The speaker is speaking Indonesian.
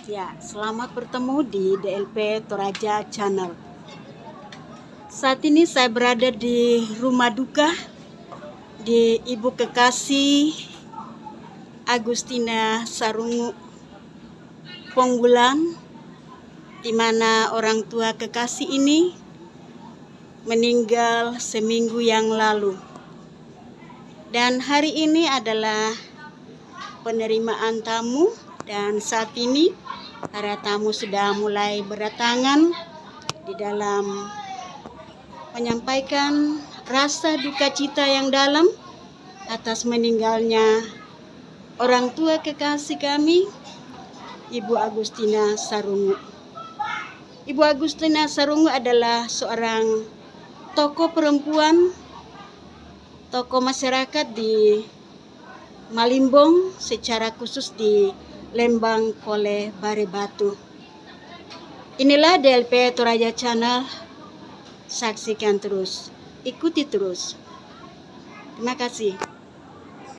Ya, selamat bertemu di DLP Toraja Channel. Saat ini saya berada di rumah duka di Ibu Kekasih Agustina Sarungu Ponggulan, di mana orang tua kekasih ini meninggal seminggu yang lalu. Dan hari ini adalah penerimaan tamu, dan saat ini para tamu sudah mulai berdatangan di dalam menyampaikan rasa duka cita yang dalam atas meninggalnya orang tua kekasih kami, Ibu Agustina Sarungu. Ibu Agustina Sarungu adalah seorang tokoh perempuan, tokoh masyarakat di Malimbong, secara khusus di Lembang Kole Bare Batu. Inilah DLP Toraja Channel. Saksikan terus, ikuti terus. Terima kasih.